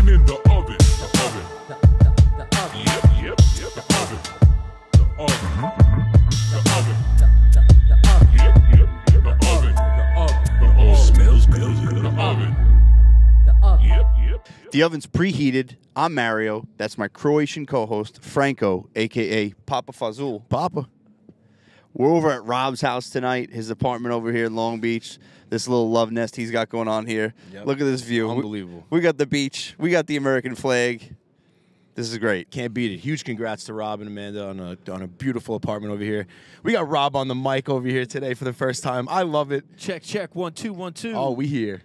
cooking in the oven. The oven. The oven. Yep. The oven. The oven. The oven. Yep. The oven. The oven. The oven. Smells good. The oven. Yep. The oven's preheated. I'm Mario. That's my Croatian co-host, Franco, a.k.a. Papa Fazul. Papa. We're over at Rob's house tonight, his apartment over here in Long Beach. This little love nest he's got going on here. Yep. Look at this view. Unbelievable. We got the beach. We got the American flag. This is great. Can't beat it. Huge congrats to Rob and Amanda on a beautiful apartment over here. We got Rob on the mic over here today for the first time. I love it. Check. 1 2 1 2. Oh, we here.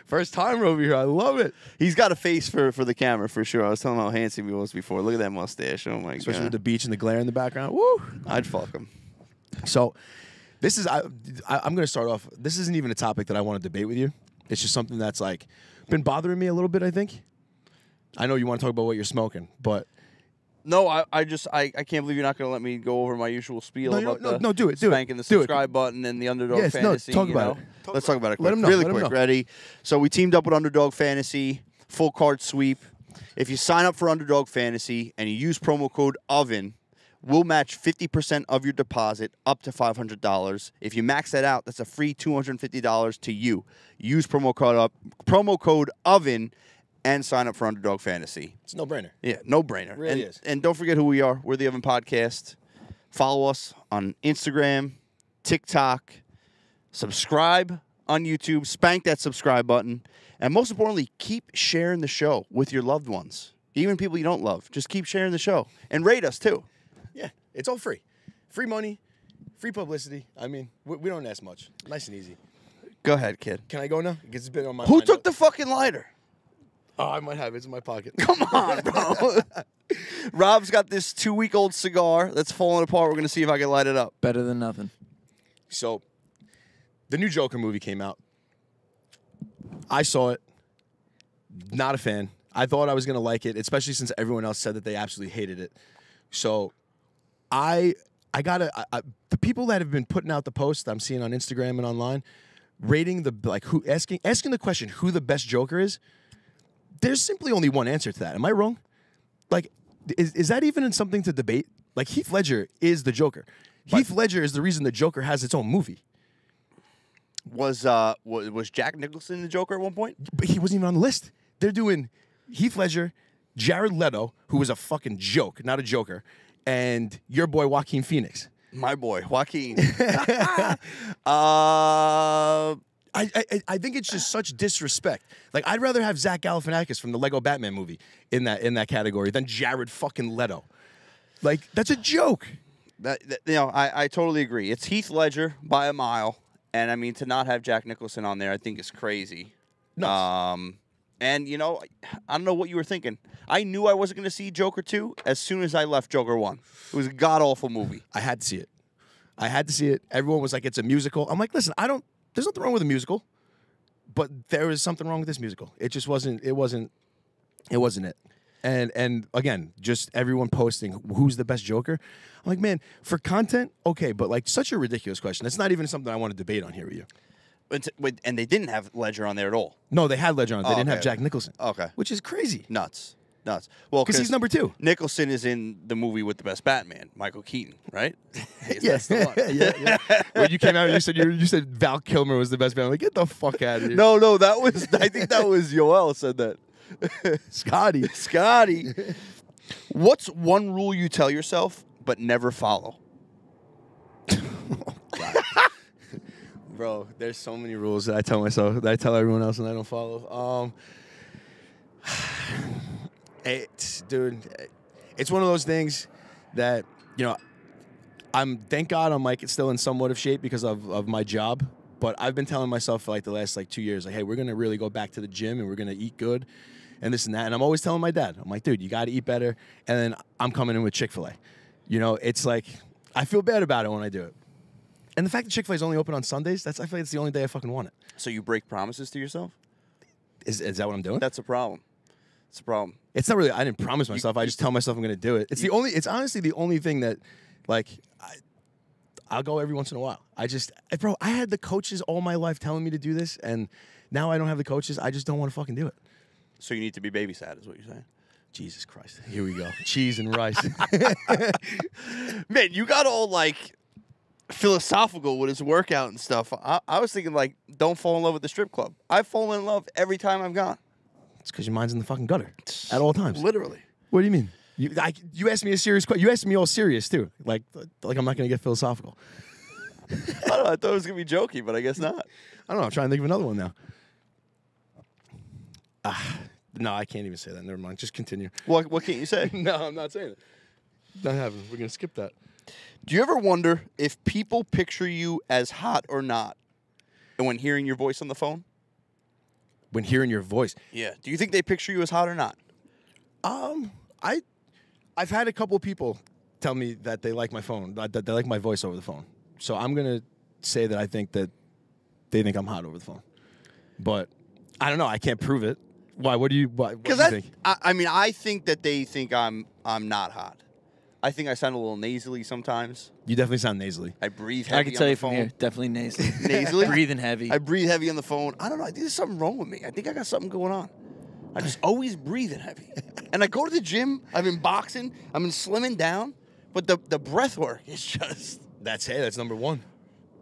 First time over here. I love it. He's got a face for the camera for sure. I was telling him how handsome he was before. Look at that mustache. Oh my Especially god. with the beach and the glare in the background. Woo! I'd fuck him. So, this is I'm going to start off. This isn't even a topic that I want to debate with you. It's just something that's like been bothering me a little bit, I think. I know you want to talk about what you're smoking, but No, I can't believe you're not going to let me go over my usual spiel about do it. spanking the subscribe button and the Underdog Fantasy. Talk about it. Let's talk about it quick. Let him know. Really Let him quick. know. Ready? So we teamed up with Underdog Fantasy, full card sweep. If you sign up for Underdog Fantasy and you use promo code OVEN, we'll match 50% of your deposit up to $500. If you max that out, that's a free $250 to you. Use promo code OVEN and sign up for Underdog Fantasy. it's a no-brainer. Yeah, no-brainer. It really is. And don't forget who we are. We're the Oven Podcast. Follow us on Instagram, TikTok. Subscribe on YouTube. Spank that subscribe button. And most importantly, keep sharing the show with your loved ones. Even people you don't love. Just keep sharing the show. And rate us, too. Yeah, it's all free. Free money, free publicity. I mean, we don't ask much. Nice and easy. Go ahead, kid. Can I go now? Because it's been on my Who mind. took the fucking lighter? Oh, I might have it. It's in my pocket. Come on, bro. Rob's got this 2-week-old cigar that's falling apart. We're going to see if I can light it up. Better than nothing. So, the new Joker movie came out. I saw it. Not a fan. I thought I was going to like it, especially since everyone else said that they absolutely hated it. So, I gotta the people that have been putting out the posts I'm seeing on Instagram and online, rating the asking the question who the best Joker is. There's simply only one answer to that. Am I wrong? Like, is that even something to debate? Like, Heath Ledger is the Joker. Heath Ledger is the reason the Joker has its own movie. Was Jack Nicholson the Joker at one point? But he wasn't even on the list. They're doing Heath Ledger, Jared Leto, who was a fucking joke, not a Joker, and your boy Joaquin Phoenix. My boy, Joaquin. I think it's just such disrespect. Like, I'd rather have Zach Galifianakis from the Lego Batman movie in that category than Jared fucking Leto. Like, that's a joke. I totally agree. It's Heath Ledger by a mile, and I mean to not have Jack Nicholson on there, I think is crazy. Nuts. And I don't know what you were thinking. I knew I wasn't going to see Joker 2 as soon as I left Joker 1. It was a god awful movie. I had to see it. Everyone was like, it's a musical. I'm like, listen, there's nothing wrong with a musical, but there is something wrong with this musical. It just wasn't it. And again, just everyone posting who's the best Joker. I'm like, man, for content, okay, but like such a ridiculous question. That's not even something I want to debate on here with you. And they didn't have Ledger on there at all. No, they had Ledger on it. They didn't have okay. Jack Nicholson. Okay. Which is crazy. Nuts. Well, Because he's number 2. Nicholson is in the movie with the best Batman, Michael Keaton, right? Yes. That's the one. yeah. When you came out and you said Val Kilmer was the best Batman, I'm like, get the fuck out of here. No, I think that was Yoel said that. Scotty. What's one rule you tell yourself but never follow? Bro, there's so many rules that I tell myself, that I tell everyone else, and I don't follow. Dude, it's one of those things that, thank God I'm like still in somewhat of shape because of my job. But I've been telling myself for like the last 2 years, like, hey, we're gonna really go back to the gym and we're gonna eat good, and this and that. And I'm always telling my dad, I'm like, dude, you got to eat better. And then I'm coming in with Chick-fil-A. It's like I feel bad about it when I do it. And the fact that Chick-fil-A is only open on Sundays, I feel like it's the only day I fucking want it. So you break promises to yourself? Is that what I'm doing? That's a problem. It's a problem. It's not really. I didn't promise myself. I just tell myself I'm going to do it. It's honestly the only thing that, like, I'll go every once in a while. Bro, I had the coaches all my life telling me to do this, and now I don't have the coaches. I just don't want to fucking do it. So you need to be babysat, is what you're saying? Jesus Christ. Here we go. Cheese and rice. Man, you got all like philosophical with his workout and stuff. I was thinking like, don't fall in love with the strip club. I've fallen in love every time I've gone. It's because your mind's in the fucking gutter at all times. Literally. What do you mean? You asked me a serious question. You asked me all serious too. Like I'm not gonna get philosophical. I don't know. I thought it was gonna be jokey, but I guess not. I don't know. I'm trying to think of another one now. No, I can't even say that. Never mind. Just continue. What can't you say? No, I'm not saying it. Not happening. We're gonna skip that. Do you ever wonder if people picture you as hot or not when hearing your voice on the phone? When hearing your voice. Yeah. Do you think they picture you as hot or not? I've had a couple people tell me that they like my phone, that they like my voice over the phone. So I'm gonna say that I think that they think I'm hot over the phone. But I don't know. I can't prove it. Why? What do you think? I mean, I think that they think I'm not hot. I think I sound a little nasally sometimes. You definitely sound nasally. I breathe heavy I can tell on you the from phone. here, definitely nasally. Nasally? Breathing heavy. I breathe heavy on the phone. I don't know. I think there's something wrong with me. I think I got something going on. I just always breathing heavy. And I go to the gym. I've been boxing. I've been slimming down. But the breath work is just... That's number one.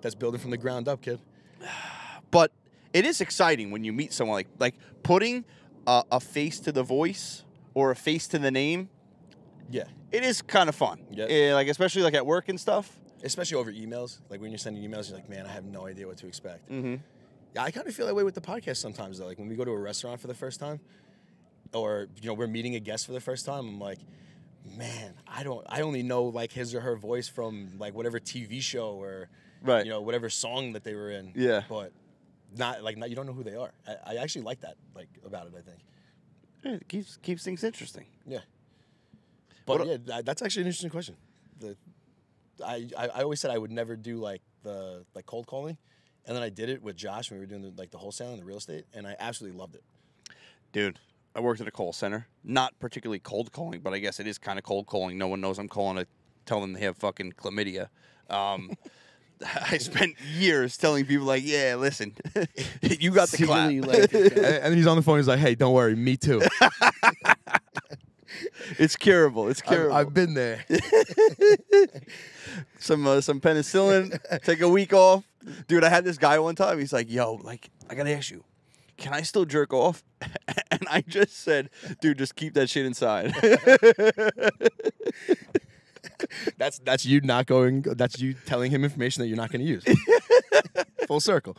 That's building from the ground up, kid. But it is exciting when you meet someone like putting a face to the voice or a face to the name. Yeah. It is kind of fun. Yeah. Like especially like at work and stuff. Especially over emails. Like when you're sending emails, you're like, man, I have no idea what to expect. Mm-hmm. Yeah, I kind of feel that way with the podcast sometimes, though. Like when we go to a restaurant for the first time, or we're meeting a guest for the first time, I'm like, man, I only know like his or her voice from like whatever TV show or Right. whatever song that they were in. Yeah. But not you don't know who they are. I actually like that about it, I think. Yeah, it keeps things interesting. Yeah. But that's actually an interesting question. I always said I would never do like the cold calling, and then I did it with Josh when we were doing the wholesaling and the real estate, and I absolutely loved it. Dude, I worked at a call center. Not particularly cold calling, but I guess it is kind of cold calling. No one knows I'm calling to tell them they have fucking chlamydia. I spent years telling people like, yeah, listen, you got the clap. And he's on the phone. He's like, hey, don't worry, me too. It's curable. It's curable. I've been there. Some penicillin. Take a week off, dude. I had this guy one time. He's like, "Yo, like, I gotta ask you, can I still jerk off?" And I just said, "Dude, just keep that shit inside." That's you not going. That's you telling him information that you're not going to use. Full circle.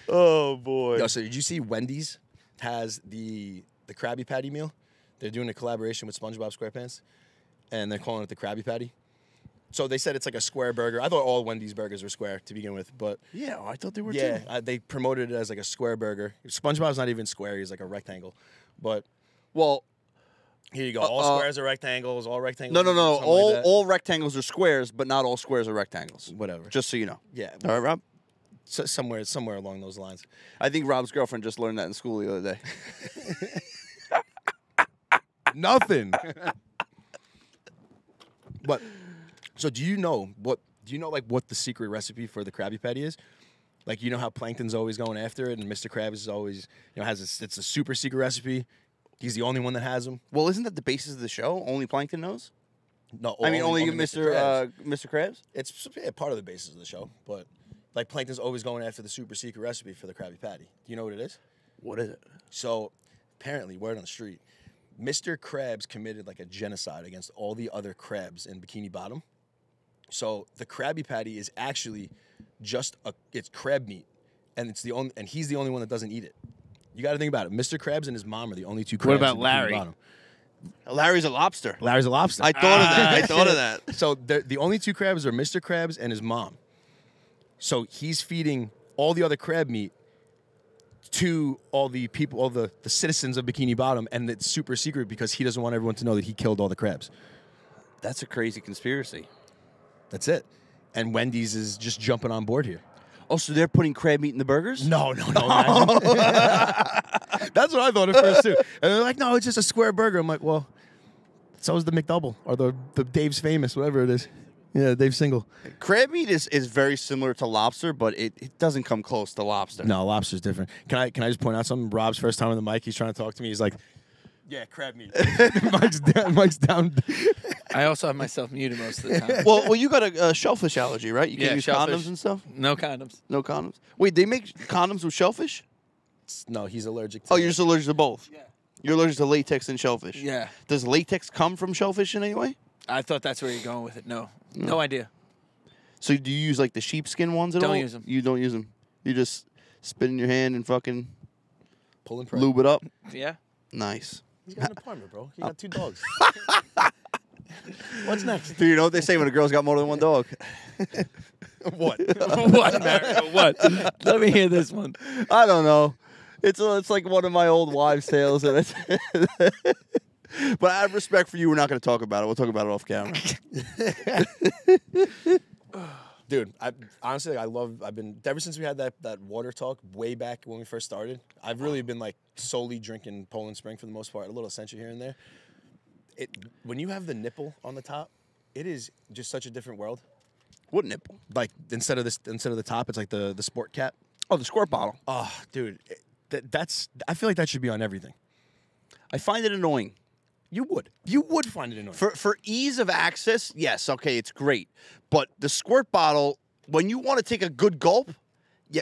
Oh boy. Yo, so did you see Wendy's has the Krabby Patty meal? They're doing a collaboration with SpongeBob SquarePants, and they're calling it the Krabby Patty. So they said it's like a square burger. I thought all Wendy's burgers were square to begin with, but Yeah, I thought they were too. yeah, they promoted it as like a square burger. SpongeBob's not even square; he's like a rectangle. But Well, here you go. All squares are rectangles. All rectangles. no. something like that. All rectangles are squares, but not all squares are rectangles. Whatever. Just so you know. Yeah. All right, Rob. So somewhere along those lines. I think Rob's girlfriend just learned that in school the other day. Nothing. But so do you know like what the secret recipe for the Krabby Patty is? Like, you know how Plankton's always going after it, and Mr. Krabs is always, it's a super secret recipe. He's the only one that has them. Well, isn't that the basis of the show? Only Plankton knows. No, I mean, only Mr. Krabs. Mr. Krabs. It's part of the basis of the show, but like Plankton's always going after the super secret recipe for the Krabby Patty. Do you know what it is? What is it? So apparently, word on the street, Mr. Krabs committed like a genocide against all the other crabs in Bikini Bottom. So the Krabby Patty is actually just it's crab meat, and he's the only one that doesn't eat it. You got to think about it. Mr. Krabs and his mom are the only two crabs. What about in Bikini Larry? Bottom. Larry's a lobster. Larry's a lobster. I thought of that. I thought of that. So the only two crabs are Mr. Krabs and his mom. So he's feeding all the other crab meat to all the people, all the citizens of Bikini Bottom, and it's super secret because he doesn't want everyone to know that he killed all the crabs. That's a crazy conspiracy. That's it. And Wendy's is just jumping on board here. Oh, so they're putting crab meat in the burgers? No. That's what I thought at first, too. And they're like, no, it's just a square burger. I'm like, well, so is the McDouble or the Dave's Famous, whatever it is. Yeah, Dave Single. Crab meat is very similar to lobster, but it doesn't come close to lobster. No, lobster's different. Can I just point out something? Rob's first time on the mic, he's trying to talk to me. He's like, "Yeah, crab meat." Mike's down. Mike's down. I also have myself muted most of the time. Well, you got a shellfish allergy, right? You can't Yeah, use shellfish. condoms and stuff. No condoms. No condoms. Wait, they make condoms with shellfish? No, he's allergic to Oh, you're just allergic to both. Yeah. You're allergic to latex and shellfish. Yeah. Does latex come from shellfish in any way? I thought that's where you're going with it. No idea. So do you use like the sheepskin ones at all? Don't use 'em. You don't use them. You just spit in your hand and fucking Pull and pray. lube it up. Yeah. Nice. He's got an apartment, bro. He got 2 dogs. What's next? Do you know what they say when a girl's got more than one dog? What? What, Mario? What? Let me hear this one. I don't know. It's like one of my old wives' tales, and it's. But I have respect for you. We're not going to talk about it. We'll talk about it off camera. Dude, honestly, I've been, ever since we had that water talk way back when we first started, I've really been like solely drinking Poland Spring for the most part, a little Essentia here and there. When you have the nipple on the top, it is just such a different world. What nipple? Like instead of the top, it's like the sport cap. Oh, the squirt bottle. Oh, dude, I feel like that should be on everything. I find it annoying. You would find it annoying. For ease of access, yes, okay, it's great. But the squirt bottle, when you want to take a good gulp,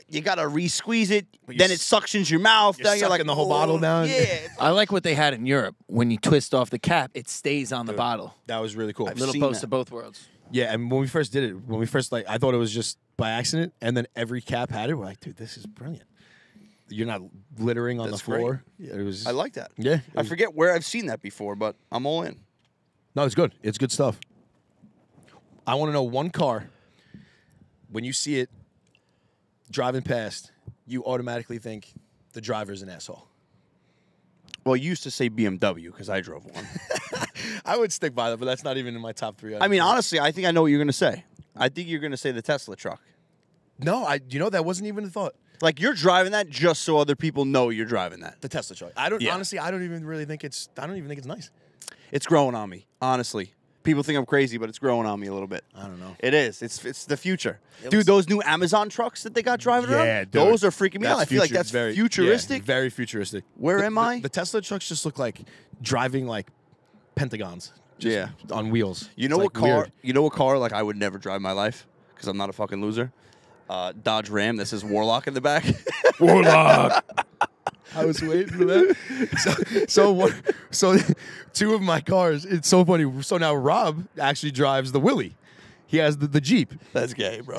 you got to re-squeeze it. Then it suctions your mouth. You're Then you're like, sucking the whole bottle down. Yeah. I like what they had in Europe. When you twist off the cap, it stays on the bottle. That was really cool. I've Little seen post that. of both worlds. Yeah, and when we first did it, I thought it was just by accident, and then every cap had it. We're like, dude, this is brilliant. You're not littering on That's the floor. Yeah, it was. I like that. Yeah, it I was- forget where I've seen that before, but I'm all in. No, it's good. It's good stuff. I want to know one car. When you see it driving past, you automatically think the driver's an asshole. Well, you used to say BMW because I drove one. I would stick by that, but that's not even in my top 3. I mean, honestly, I think I know what you're going to say. I think you're going to say the Tesla truck. no, that wasn't even a thought. Like, you're driving that just so other people know you're driving that. The Tesla truck. I don't Yeah. honestly. I don't even think it's nice. It's growing on me, honestly. People think I'm crazy, but it's growing on me a little bit. I don't know. It is. It's the future. It Dude, looks- those new Amazon trucks that they got driving around, those are freaking me out. I feel like that's futuristic. Yeah, very futuristic. Where am I? The Tesla trucks just look like driving like pentagons. Just on wheels. You know It's, what like, car? weird. You know what car? Like I would never drive in my life because I'm not a fucking loser. Dodge Ram that says Warlock in the back. Warlock. I was waiting for that. So 2 of my cars. It's so funny. So now Rob actually drives the Willy. He has the Jeep. That's gay, bro.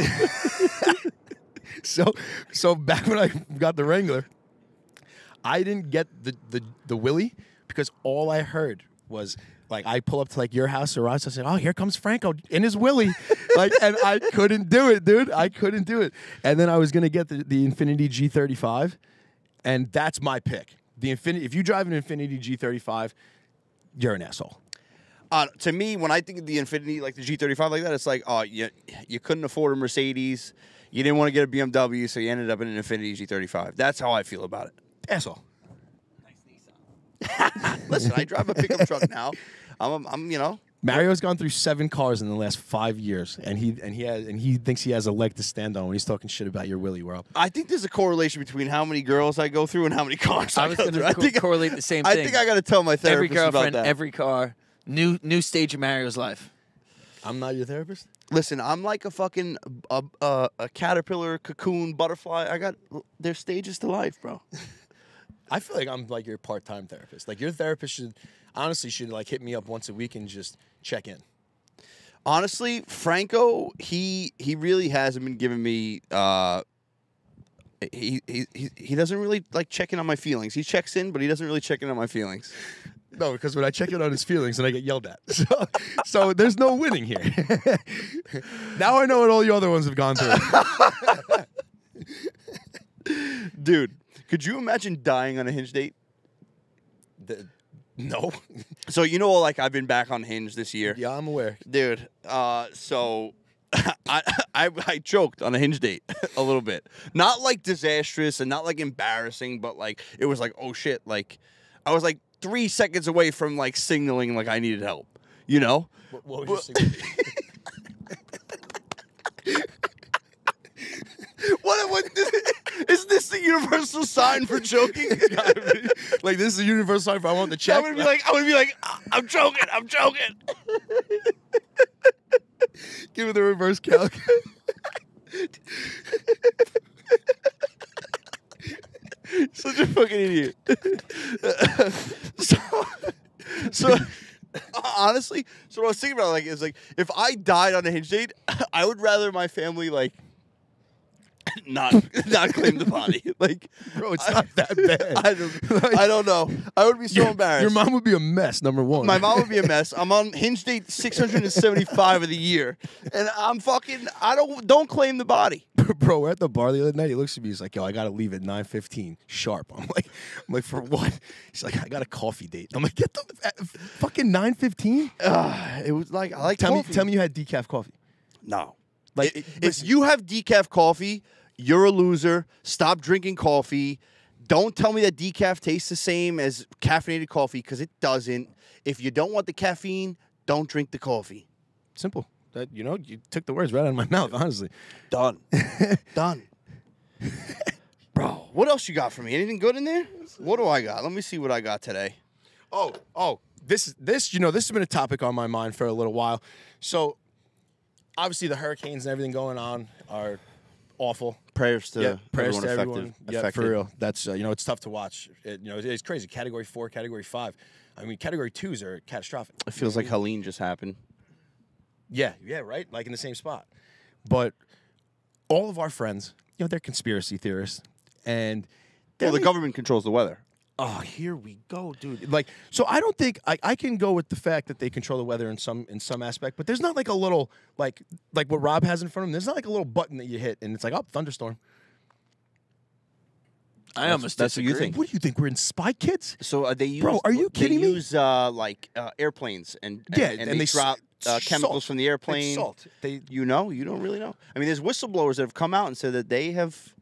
So back when I got the Wrangler, I didn't get the Willy because all I heard was like I pull up to like your house or Rob's. I said, "Oh, here comes Franco in his Willy," and I couldn't do it, dude. I couldn't do it. And then I was gonna get the Infiniti G35, and that's my pick. If you drive an Infiniti G35, you're an asshole. To me, when I think of the Infiniti, like the G35 like that, it's like, oh, you couldn't afford a Mercedes. You didn't want to get a BMW, so you ended up in an Infiniti G35. That's how I feel about it. Asshole. Listen, I drive a pickup truck now. I'm Mario's gone through 7 cars in the last 5 years, and he thinks he has a leg to stand on when he's talking shit about your Willy World. I think there's a correlation between how many girls I go through and how many cars I I was go going through. I to think correlate the same I thing. think I got to tell my Every therapist about girlfriend, that. every car, new stage of Mario's life. I'm not your therapist. Listen, I'm like a fucking a caterpillar, cocoon, butterfly. There's stages to life, bro. I feel like I'm like your part-time therapist. Like your therapist should like hit me up once a week and just check in. Honestly, Franco, he really hasn't been giving me. He doesn't really like checking on my feelings. He checks in, but he doesn't really check in on my feelings. No, because when I check in on his feelings, then I get yelled at. So there's no winning here. Now I know what all the other ones have gone through. Dude, could you imagine dying on a Hinge date? No. So like I've been back on Hinge this year. Yeah, I'm aware. Dude, so I choked on a Hinge date a little bit. Not like disastrous and not like embarrassing, but like it was like, oh shit, like I was like 3 seconds away from like signaling like I needed help. You know? What was your signature? what? Is this the universal sign for choking? Like this is a universal sign for I want the check. I'm gonna be like, I'm choking. Give me the reverse calc. Such a fucking idiot. so honestly, so what I was thinking about is like if I died on a Hinge date, I would rather my family like not claim the body. Like, Bro, it's not that bad. I don't know. I would be so embarrassed. Your mom would be a mess, number one. My mom would be a mess. I'm on Hinge date 675 of the year, and I don't claim the body. Bro, we're at the bar the other night. He looks at me. He's like, "Yo, I gotta leave at 9:15 sharp." I'm like, for what? He's like, "I got a coffee date." I'm like, "Get the fucking 9:15." It was like I like Tell coffee. me you had decaf coffee. No. Like, If you have decaf coffee, you're a loser. Stop drinking coffee. Don't tell me that decaf tastes the same as caffeinated coffee because it doesn't. If you don't want the caffeine, don't drink the coffee. Simple. That you took the words right out of my mouth. Honestly, Done. Done. Bro, what else you got for me? Anything good in there? What do I got? Let me see what I got today. This has been a topic on my mind for a little while. So, obviously, the hurricanes and everything going on are awful. Prayers to prayers everyone to affected. everyone. Yeah, for real. That's it's tough to watch. It's crazy. Category 4, Category 5. I mean, Category 2s are catastrophic. It feels like Helene just happened. Yeah, right. Like in the same spot. But all of our friends, they're conspiracy theorists, and Well, the government controls the weather. oh, here we go, dude. Like, so I don't think I can go with the fact that they control the weather in some aspect, but there's not like a little like what Rob has in front of him. There's not like a little button that you hit and it's like, oh, thunderstorm. I almost that's what you disagree. think. What do you think? We're in Spy Kids? So they use. Bro, are you kidding they me? use airplanes and And they drop salt. chemicals from the airplane. It's salt. You don't really know. I mean, there's whistleblowers that have come out and said that they have.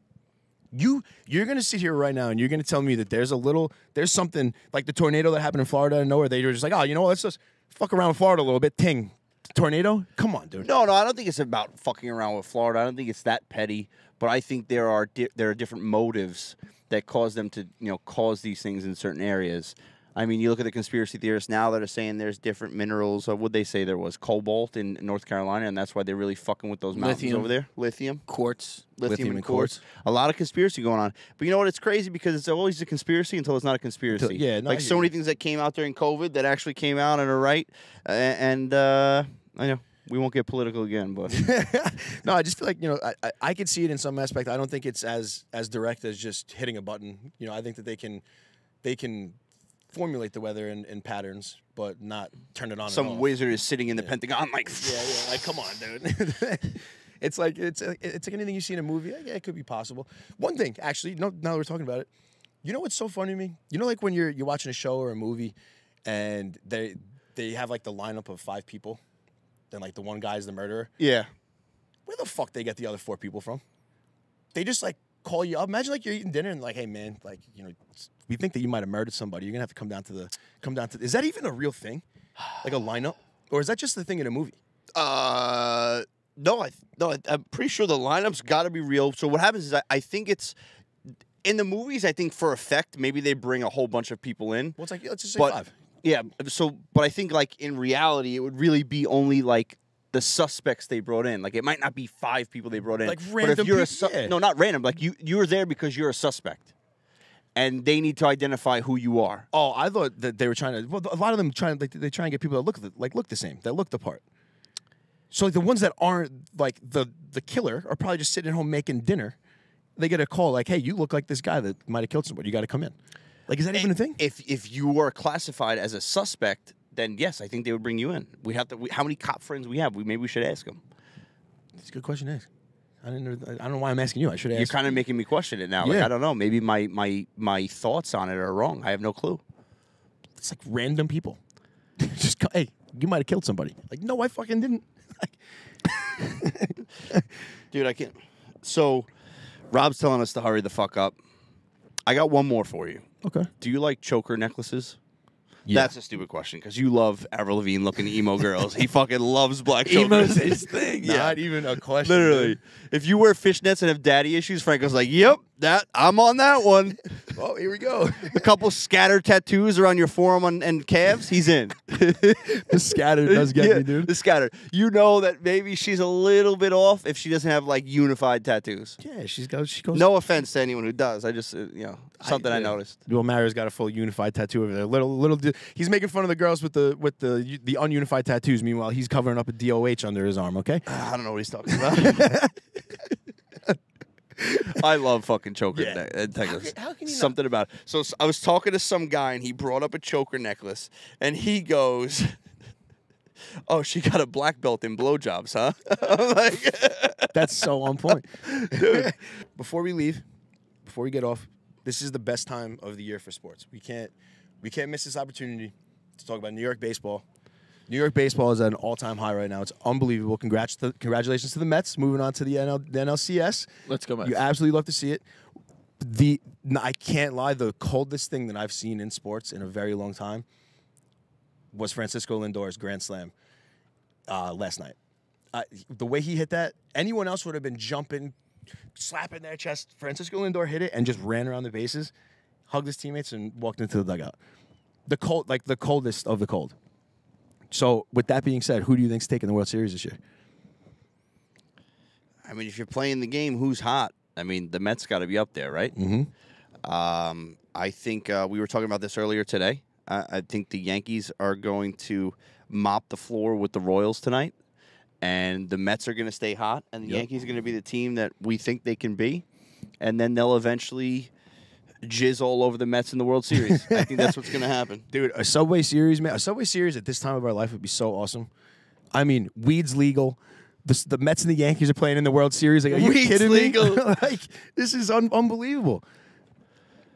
You're gonna sit here right now and you're gonna tell me that there's something like the tornado that happened in Florida and nowhere. They were just like, oh, let's just fuck around with Florida a little bit. Ting, tornado? Come on, dude. No, I don't think it's about fucking around with Florida. I don't think it's that petty. But I think there are different motives that cause them to cause these things in certain areas. I mean, you look at the conspiracy theorists now that are saying there's different minerals. Would they say there was cobalt in North Carolina, and that's why they're really fucking with those mountains Lithium. over there? Lithium. Quartz. Lithium and quartz. A lot of conspiracy going on. But you know what? It's crazy because it's always a conspiracy until it's not a conspiracy. Like so many things that came out during COVID that actually came out and are right. And I know we won't get political again, but No, I just feel like I could see it in some aspect. I don't think it's as direct as just hitting a button. I think that they can formulate the weather in patterns, but not turn it on. some and off. wizard is sitting in the Pentagon like. Yeah, like come on, dude. It's like anything you see in a movie. Yeah, it could be possible. One thing, actually, now that we're talking about it, you know what's so funny to me? Like when you're watching a show or a movie, and they have like the lineup of 5 people, then like the one guy's the murderer. Yeah. Where the fuck they get the other 4 people from? They just like call you up. Imagine like you're eating dinner and like, hey man, like we think that you might have murdered somebody. You're gonna have to come down to. Is that even a real thing? Like a lineup, or is that just the thing in a movie? No, I'm pretty sure the lineup's got to be real. So what happens is I think it's in the movies. I think for effect, maybe they bring a whole bunch of people in. Well, it's like let's just say But 5. yeah, but I think like in reality, it would really be only like the suspects they brought in. Like it might not be 5 people they brought in. Like but random if you're people? Yeah. No, not random. Like you're there because you're a suspect, and they need to identify who you are. Oh, I thought that they were trying to. Well, a lot of them they try and get people that look the same, that look the part. So like the ones that aren't like the killer are probably just sitting at home making dinner. They get a call like, "Hey, you look like this guy that might have killed somebody. You got to come in." Like, is that even a thing? If you were classified as a suspect, then yes, I think they would bring you in. We have to. How many cop friends we have? Maybe we should ask them. It's a good question to ask. I don't know why I'm asking you. I should ask. You're kind of making me question it now. Like Yeah. I don't know. Maybe my thoughts on it are wrong. I have no clue. It's like random people. Just hey, you might have killed somebody. Like, no, I fucking didn't. Dude, I can't. So, Rob's telling us to hurry the fuck up. I got one more for you. Okay. Do you like choker necklaces? Yeah. That's a stupid question because you love Avril Lavigne looking emo girls. He fucking loves black children. Emo's his thing. Not even a question. Literally. dude. If you wear fishnets and have daddy issues, Franco's like, yep, I'm on that one. Oh, here we go. A couple scattered tattoos around your forearm and calves, he's in. The scatter does get me, dude. The scattered. You know that maybe she's a little bit off if she doesn't have like unified tattoos. Yeah, she goes. No offense to anyone who does. I just, something I yeah. noticed. Will Mario's got a full unified tattoo over there. He's making fun of the girls with the ununified tattoos. Meanwhile, he's covering up a DOH under his arm. Okay. I don't know what he's talking about. I love fucking choker necklace. How can you Something about it. So I was talking to some guy and he brought up a choker necklace and he goes, "Oh, she got a black belt in blowjobs, huh?" I'm like, That's so on point. Dude, before we leave, before we get off, this is the best time of the year for sports. We can't miss this opportunity to talk about New York baseball. New York baseball is at an all-time high right now. It's unbelievable. Congratulations to the Mets moving on to the NLCS. Let's go, Mets. You absolutely love to see it. I can't lie, the coldest thing that I've seen in sports in a very long time was Francisco Lindor's grand slam last night. The way he hit that, anyone else would have been jumping, slapping their chest. Francisco Lindor hit it and just ran around the bases, hugged his teammates, and walked into the dugout. The coldest of the cold. So, with that being said, who do you think's taking the World Series this year? I mean, if you're playing the game, who's hot? I mean, the Mets got to be up there, right? Mm-hmm. I think we were talking about this earlier today. I think the Yankees are going to mop the floor with the Royals tonight, and the Mets are going to stay hot, and the Yankees are going to be the team that we think they can be, and then they'll eventually jizz all over the Mets in the World Series. I think that's what's going to happen. Dude, a Subway Series, man. A Subway Series at this time of our life would be so awesome. I mean, weed's legal. The Mets and the Yankees are playing in the World Series. Like, are you Weed's kidding legal. me? Like, this is unbelievable.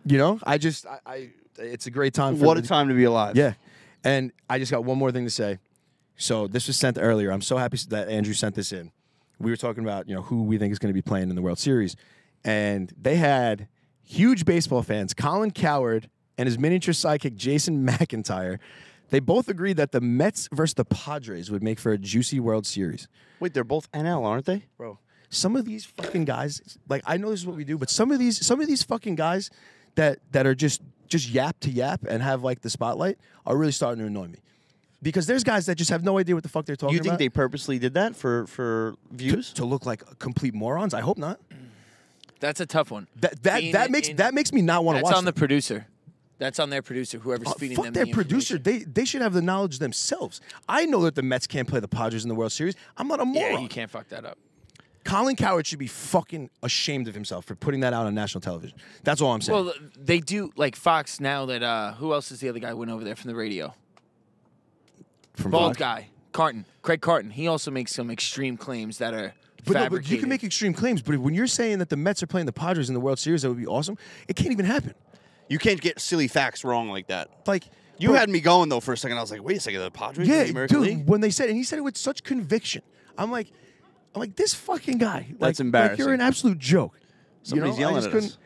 You know, it's a great time. What a time to be alive. Yeah. And I just got one more thing to say. So this was sent earlier. I'm so happy that Andrew sent this in. We were talking about, who we think is going to be playing in the World Series. And they had huge baseball fans, Colin Cowherd and his miniature sidekick, Jason McIntyre. They both agreed that the Mets versus the Padres would make for a juicy World Series. Wait, they're both NL, aren't they? Bro, some of these fucking guys, like, I know this is what we do, but some of these fucking guys that are just yap to yap and have, like, the spotlight are really starting to annoy me. Because there's guys that just have no idea what the fuck they're talking about. You think they purposely did that for views? To look like complete morons? I hope not. That's a tough one. That makes me not want to watch. That's on them. the producer. That's on their producer, whoever's feeding fuck them their the producer. They should have the knowledge themselves. I know that the Mets can't play the Padres in the World Series. I'm not a moron. Yeah, you can't fuck that up. Colin Cowherd should be fucking ashamed of himself for putting that out on national television. That's all I'm saying. Well, they do, like Fox now that, who else is the other guy went over there from the radio? From Bald Fox. guy. Craig Carton. He also makes some extreme claims that are But fabricated. you can make extreme claims, but when you're saying that the Mets are playing the Padres in the World Series, that would be awesome. It can't even happen. You can't get silly facts wrong like that. Like, You bro, had me going, though, for a second. I was like, wait a second, the Padres in yeah, the American dude. League? When they said, and he said it with such conviction. I'm like, this fucking guy. That's like, embarrassing. Like, you're an absolute joke. Somebody's I yelling just at couldn't- us.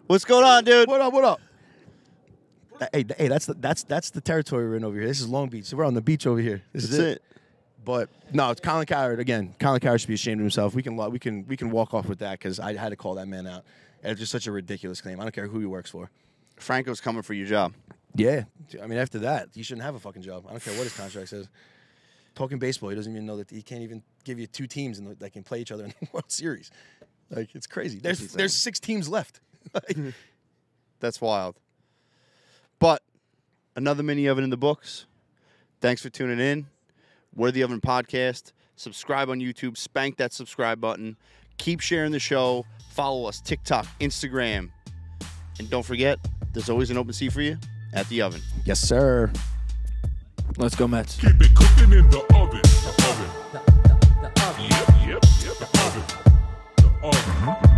What's going on, dude? What up? What up? Hey, that's the territory we're in over here. This is Long Beach. So we're on the beach over here. This is it. But no, it's Colin Cowherd again. Colin Cowherd should be ashamed of himself. We can walk off with that because I had to call that man out. And it's just such a ridiculous claim. I don't care who he works for. Franco's coming for your job. Yeah, I mean after that, he shouldn't have a fucking job. I don't care what his contract says. Talking baseball, he doesn't even know that he can't even give you two teams that can play each other in the World Series. Like, it's crazy. There's 6 teams left. That's wild. But another mini oven in the books. Thanks for tuning in. We're the Oven Podcast. Subscribe on YouTube. Spank that subscribe button. Keep sharing the show. Follow us, TikTok, Instagram. And don't forget, there's always an open seat for you at the oven. Yes, sir. Let's go, Mets. Keep it cooking in the oven. The oven. Yep. The oven. The oven.